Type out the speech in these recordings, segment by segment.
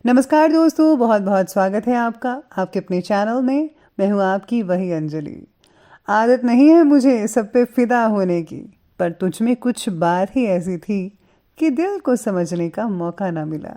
नमस्कार दोस्तों, बहुत बहुत स्वागत है आपका आपके अपने चैनल में। मैं हूँ आपकी वही अंजलि। आदत नहीं है मुझे सब पे फिदा होने की, पर तुझ में कुछ बात ही ऐसी थी कि दिल को समझने का मौका ना मिला।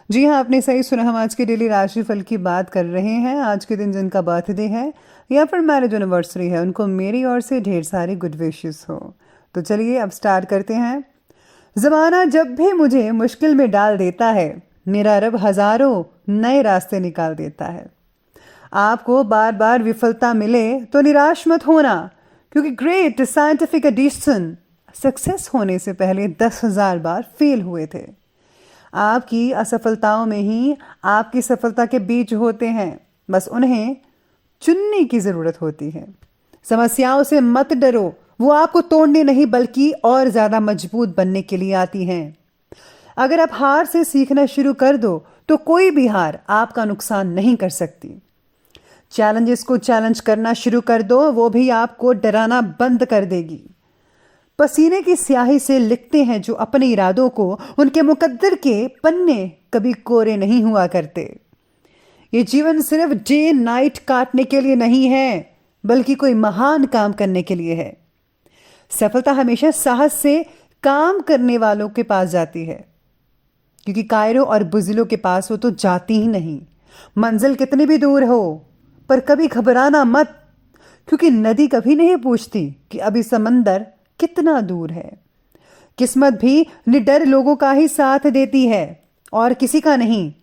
जी हाँ, आपने सही सुना। हम आज के डेली राशिफल की बात कर रहे हैं। आज के दिन जिनका बर्थडे है या फिर मैरिज एनिवर्सरी है, उनको मेरी ओर से ढेर सारी गुड विशेस हो। तो चलिए अब स्टार्ट करते हैं। ज़माना जब भी मुझे मुश्किल में डाल देता है, मेरा रब हज़ारों नए रास्ते निकाल देता है। आपको बार बार विफलता मिले तो निराश मत होना, क्योंकि ग्रेट साइंटिफिक एडिशन सक्सेस होने से पहले 10,000 बार फेल हुए थे। आपकी असफलताओं में ही आपकी सफलता के बीज होते हैं, बस उन्हें चुनने की ज़रूरत होती है। समस्याओं से मत डरो, वो आपको तोड़ने नहीं बल्कि और ज़्यादा मजबूत बनने के लिए आती हैं। अगर आप हार से सीखना शुरू कर दो तो कोई भी हार आपका नुकसान नहीं कर सकती। चैलेंजेस को चैलेंज करना शुरू कर दो, वो भी आपको डराना बंद कर देगी। पसीने की स्याही से लिखते हैं जो अपने इरादों को, उनके मुकद्दर के पन्ने कभी कोरे नहीं हुआ करते। ये जीवन सिर्फ डे नाइट काटने के लिए नहीं है, बल्कि कोई महान काम करने के लिए है। सफलता हमेशा साहस से काम करने वालों के पास जाती है, क्योंकि कायरों और बुज़िलों के पास वो तो जाती ही नहीं। मंजिल कितनी भी दूर हो, पर कभी घबराना मत, क्योंकि नदी कभी नहीं पूछती कि अभी समंदर कितना दूर है। किस्मत भी निडर लोगों का ही साथ देती है और किसी का नहीं।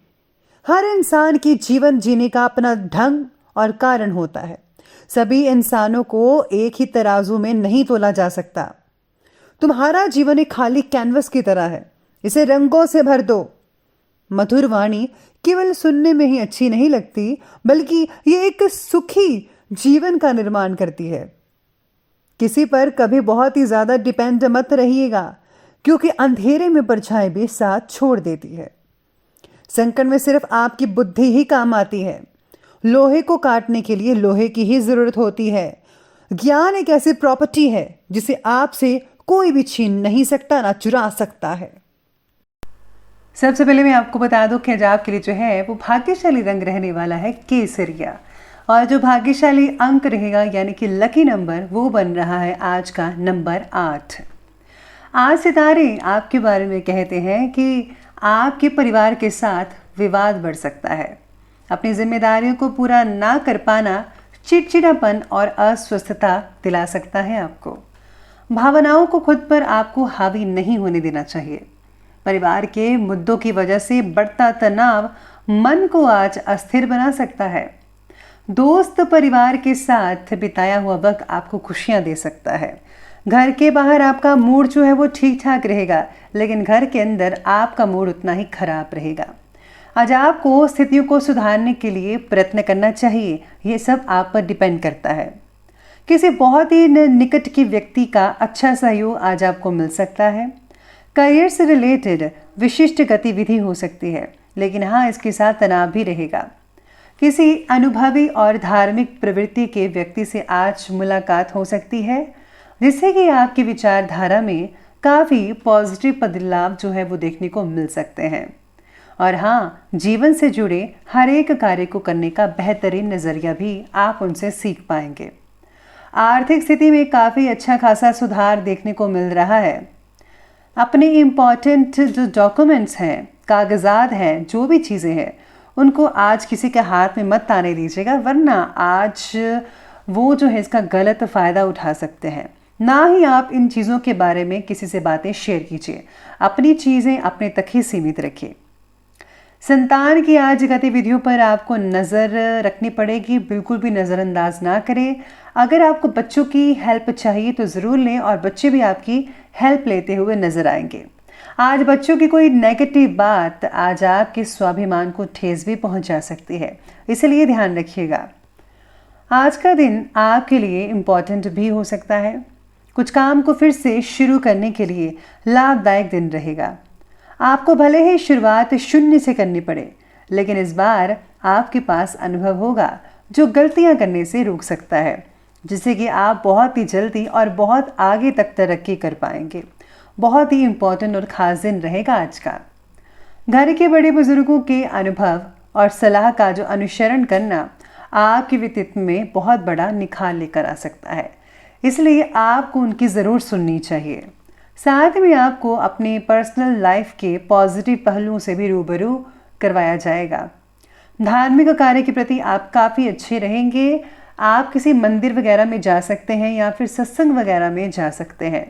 हर इंसान की जीवन जीने का अपना ढंग और कारण होता है। सभी इंसानों को एक ही तराजू में नहीं तोला जा सकता। तुम्हारा जीवन एक खाली कैनवस की तरह है, इसे रंगों से भर दो। मधुर वाणी केवल सुनने में ही अच्छी नहीं लगती, बल्कि ये एक सुखी जीवन का निर्माण करती है। किसी पर कभी बहुत ही ज्यादा डिपेंड मत रहिएगा, क्योंकि अंधेरे में परछाई भी साथ छोड़ देती है। संकट में सिर्फ आपकी बुद्धि ही काम आती है। लोहे को काटने के लिए लोहे की ही जरूरत होती है। ज्ञान एक ऐसी प्रॉपर्टी है जिसे आपसे कोई भी छीन नहीं सकता, ना चुरा सकता है। सबसे पहले मैं आपको बता दूं कि आज आपके लिए जो है वो भाग्यशाली रंग रहने वाला है केसरिया, और जो भाग्यशाली अंक रहेगा यानी कि लकी नंबर वो बन रहा है आज का नंबर 8। आज सितारे आपके बारे में कहते हैं कि आपके परिवार के साथ विवाद बढ़ सकता है। अपनी जिम्मेदारियों को पूरा ना कर पाना चिड़चिड़ापन और अस्वस्थता दिला सकता है आपको। भावनाओं को खुद पर आपको हावी नहीं होने देना चाहिए। परिवार के मुद्दों की वजह से बढ़ता तनाव मन को आज अस्थिर बना सकता है। दोस्त परिवार के साथ बिताया हुआ वक्त आपको खुशियां दे सकता है। घर के बाहर आपका मूड जो है वो ठीक ठाक रहेगा, लेकिन घर के अंदर आपका मूड उतना ही खराब रहेगा। आज आपको स्थितियों को सुधारने के लिए प्रयत्न करना चाहिए। ये सब आप पर डिपेंड करता है। किसी बहुत ही निकट की व्यक्ति का अच्छा सहयोग आज आपको मिल सकता है। करियर से रिलेटेड विशिष्ट गतिविधि हो सकती है, लेकिन हाँ, इसके साथ तनाव भी रहेगा। किसी अनुभवी और धार्मिक प्रवृत्ति के व्यक्ति से आज मुलाकात हो सकती है, जिससे कि आपकी विचारधारा में काफ़ी पॉजिटिव बदलाव जो है वो देखने को मिल सकते हैं। और हाँ, जीवन से जुड़े हर एक कार्य को करने का बेहतरीन नज़रिया भी आप उनसे सीख पाएंगे। आर्थिक स्थिति में काफ़ी अच्छा खासा सुधार देखने को मिल रहा है। अपने इम्पॉर्टेंट जो डॉक्यूमेंट्स हैं, कागजात हैं, जो भी चीज़ें हैं, उनको आज किसी के हाथ में मत आने दीजिएगा, वरना आज वो जो है इसका गलत फ़ायदा उठा सकते हैं। ना ही आप इन चीज़ों के बारे में किसी से बातें शेयर कीजिए। अपनी चीज़ें अपने तक ही सीमित रखिए। संतान की आज गतिविधियों पर आपको नज़र रखनी पड़ेगी, बिल्कुल भी नज़रअंदाज ना करें। अगर आपको बच्चों की हेल्प चाहिए तो ज़रूर लें, और बच्चे भी आपकी हेल्प लेते हुए नज़र आएंगे। आज बच्चों की कोई नेगेटिव बात आज आपके स्वाभिमान को ठेस भी पहुंचा सकती है, इसलिए ध्यान रखिएगा। आज का दिन आपके लिए इम्पॉर्टेंट भी हो सकता है। कुछ काम को फिर से शुरू करने के लिए लाभदायक दिन रहेगा। आपको भले ही शुरुआत शून्य से करनी पड़े, लेकिन इस बार आपके पास अनुभव होगा जो गलतियां करने से रोक सकता है, जिससे कि आप बहुत ही जल्दी और बहुत आगे तक तरक्की कर पाएंगे। बहुत ही इम्पोर्टेंट और ख़ास दिन रहेगा आज का। घर के बड़े बुजुर्गों के अनुभव और सलाह का जो अनुसरण करना आपके व्यक्तित्व में बहुत बड़ा निखार लेकर आ सकता है, इसलिए आपको उनकी ज़रूर सुननी चाहिए। साथ में आपको अपने पर्सनल लाइफ के पॉजिटिव पहलुओं से भी रूबरू करवाया जाएगा। धार्मिक कार्य के प्रति आप काफ़ी अच्छे रहेंगे। आप किसी मंदिर वगैरह में जा सकते हैं या फिर सत्संग वगैरह में जा सकते हैं।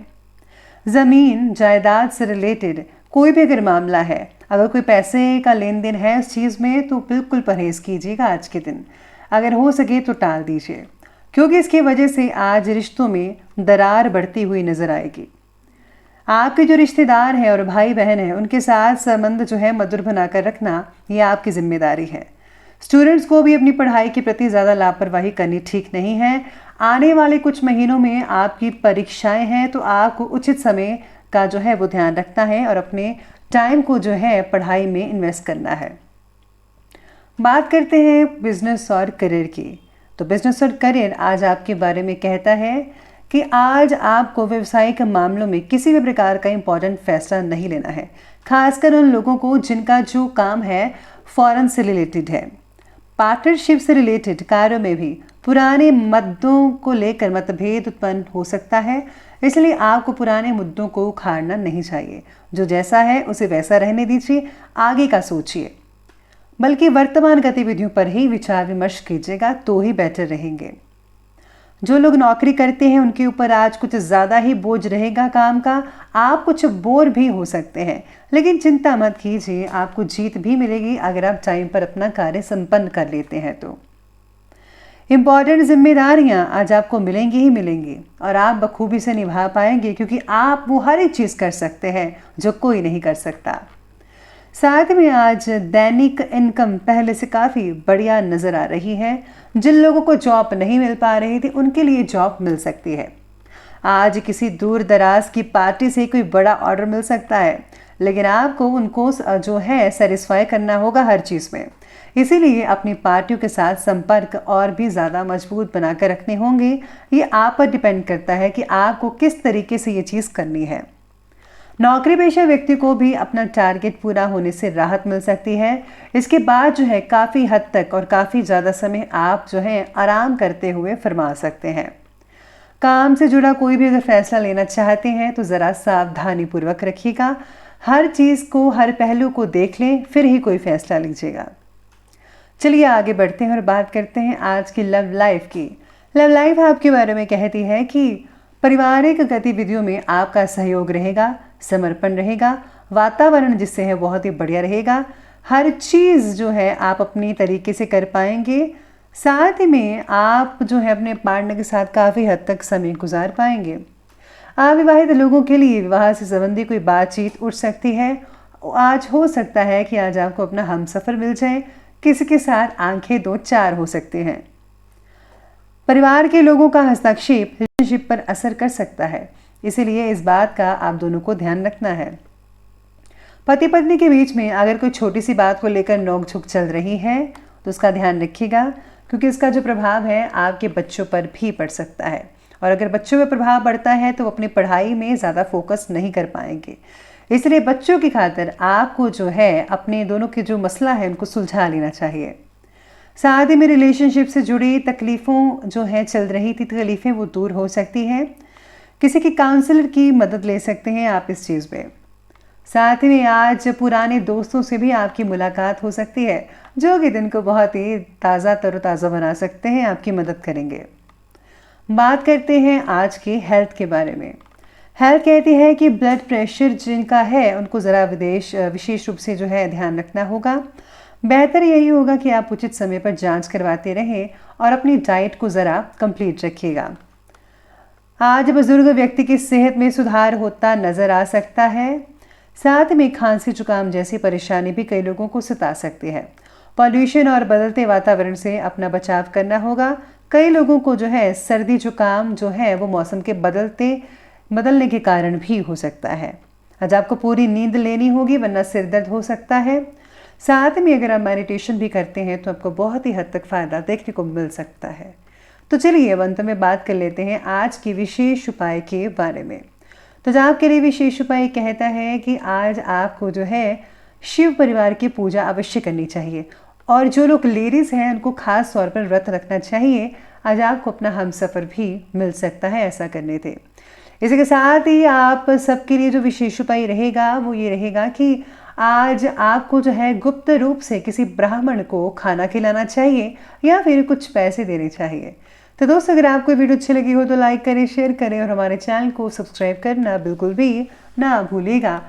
ज़मीन जायदाद से रिलेटेड कोई भी अगर मामला है, अगर कोई पैसे का लेन देन है उस चीज़ में, तो बिल्कुल परहेज़ कीजिएगा आज के दिन। अगर हो सके तो टाल दीजिए, क्योंकि इसकी वजह से आज रिश्तों में दरार बढ़ती हुई नज़र आएगी। आपके जो रिश्तेदार हैं और भाई बहन हैं, उनके साथ संबंध जो है मधुर बनाकर रखना, ये आपकी जिम्मेदारी है। स्टूडेंट्स को भी अपनी पढ़ाई के प्रति ज़्यादा लापरवाही करनी ठीक नहीं है। आने वाले कुछ महीनों में आपकी परीक्षाएं हैं, तो आपको उचित समय का जो है वो ध्यान रखना है और अपने टाइम को जो है पढ़ाई में इन्वेस्ट करना है। बात करते हैं बिजनेस और करियर की। तो बिजनेस और करियर आज आपके बारे में कहता है कि आज आपको व्यवसायिक मामलों में किसी भी प्रकार का इम्पोर्टेंट फैसला नहीं लेना है, खासकर उन लोगों को जिनका जो काम है फॉरेन से रिलेटेड है। पार्टनरशिप से रिलेटेड कार्यों में भी पुराने मुद्दों को लेकर मतभेद उत्पन्न हो सकता है, इसलिए आपको पुराने मुद्दों को उखाड़ना नहीं चाहिए। जो जैसा है उसे वैसा रहने दीजिए, आगे का सोचिए, बल्कि वर्तमान गतिविधियों पर ही विचार विमर्श कीजिएगा तो ही बेटर रहेंगे। जो लोग नौकरी करते हैं उनके ऊपर आज कुछ ज़्यादा ही बोझ रहेगा काम का, आप कुछ बोर भी हो सकते हैं, लेकिन चिंता मत कीजिए, आपको जीत भी मिलेगी अगर आप टाइम पर अपना कार्य संपन्न कर लेते हैं तो। इम्पॉर्टेंट जिम्मेदारियां आज आपको मिलेंगी ही मिलेंगी और आप बखूबी से निभा पाएंगे, क्योंकि आप वो हर एक चीज़ कर सकते हैं जो कोई नहीं कर सकता। साथ में आज दैनिक इनकम पहले से काफ़ी बढ़िया नज़र आ रही है। जिन लोगों को जॉब नहीं मिल पा रही थी उनके लिए जॉब मिल सकती है। आज किसी दूर दराज की पार्टी से कोई बड़ा ऑर्डर मिल सकता है, लेकिन आपको उनको जो है सेटिस्फाई करना होगा हर चीज़ में। इसीलिए अपनी पार्टियों के साथ संपर्क और भी ज़्यादा मजबूत बनाकर रखने होंगे। ये आप पर डिपेंड करता है कि आपको किस तरीके से ये चीज़ करनी है। नौकरी पेशा व्यक्ति को भी अपना टारगेट पूरा होने से राहत मिल सकती है। इसके बाद जो है काफ़ी हद तक और काफ़ी ज़्यादा समय आप जो है आराम करते हुए फरमा सकते हैं। काम से जुड़ा कोई भी अगर फैसला लेना चाहते हैं तो ज़रा सावधानी पूर्वक रखिएगा। हर चीज़ को, हर पहलू को देख लें, फिर ही कोई फैसला लीजिएगा। चलिए आगे बढ़ते हैं और बात करते हैं आज की लव लाइफ की। लव लाइफ आपके बारे में कहती है कि पारिवारिक गतिविधियों में आपका सहयोग रहेगा, समर्पण रहेगा, वातावरण जिससे है बहुत ही बढ़िया रहेगा। हर चीज़ जो है आप अपनी तरीके से कर पाएंगे। साथ में आप जो है अपने पार्टनर के साथ काफ़ी हद तक समय गुजार पाएंगे। अविवाहित लोगों के लिए विवाह से संबंधी कोई बातचीत उठ सकती है। आज हो सकता है कि आज आपको अपना हमसफ़र मिल जाए, किसी के साथ आंखें दो चार हो सकते हैं। परिवार के लोगों का हस्तक्षेप रिलेशनशिप पर असर कर सकता है, इसीलिए इस बात का आप दोनों को ध्यान रखना है। पति पत्नी के बीच में अगर कोई छोटी सी बात को लेकर नोकझोंक चल रही है तो उसका ध्यान रखिएगा, क्योंकि इसका जो प्रभाव है आपके बच्चों पर भी पड़ सकता है। और अगर बच्चों पर प्रभाव पड़ता है तो अपनी पढ़ाई में ज़्यादा फोकस नहीं कर पाएंगे। इसलिए बच्चों की खातिर आपको जो है अपने दोनों के जो मसला है उनको सुलझा लेना चाहिए। साथ ही में रिलेशनशिप से जुड़ी तकलीफ़ों जो है चल रही थी, तकलीफ़ें वो दूर हो सकती हैं। किसी की काउंसलर की मदद ले सकते हैं आप इस चीज़ में। साथ ही में आज पुराने दोस्तों से भी आपकी मुलाकात हो सकती है, जो कि दिन को बहुत ही ताज़ा तरोताज़ा बना सकते हैं, आपकी मदद करेंगे। बात करते हैं आज की हेल्थ के बारे में। हेल्थ कहती है कि ब्लड प्रेशर जिनका है उनको ज़रा विशेष रूप से जो है ध्यान रखना होगा। बेहतर यही होगा कि आप उचित समय पर जांच करवाते रहें और अपनी डाइट को ज़रा कंप्लीट रखिएगा। आज बुजुर्ग व्यक्ति की सेहत में सुधार होता नज़र आ सकता है। साथ में खांसी जुकाम जैसी परेशानी भी कई लोगों को सता सकती है। पॉल्यूशन और बदलते वातावरण से अपना बचाव करना होगा। कई लोगों को जो है सर्दी जुकाम जो है वो मौसम के बदलने के कारण भी हो सकता है। आज आपको पूरी नींद लेनी होगी, वरना सिर दर्द हो सकता है। साथ में अगर आप मेडिटेशन भी करते हैं तो आपको बहुत ही हद तक फ़ायदा देखने को मिल सकता है। तो चलिए अब अंत में बात कर लेते हैं आज की विशेष उपाय के बारे में। तो जो आपके लिए विशेष उपाय कहता है कि आज आपको जो है शिव परिवार की पूजा अवश्य करनी चाहिए। और जो लोग लेडीज़ हैं उनको खास तौर पर व्रत रखना चाहिए। आज आपको अपना हमसफ़र भी मिल सकता है ऐसा करने से। इसी के साथ ही आप सबके लिए जो विशेष उपाय रहेगा वो ये रहेगा कि आज आपको जो है गुप्त रूप से किसी ब्राह्मण को खाना खिलाना चाहिए या फिर कुछ पैसे देने चाहिए। तो दोस्तों, अगर आपको वीडियो अच्छी लगी हो तो लाइक करें, शेयर करें और हमारे चैनल को सब्सक्राइब करना बिल्कुल भी ना भूलिएगा।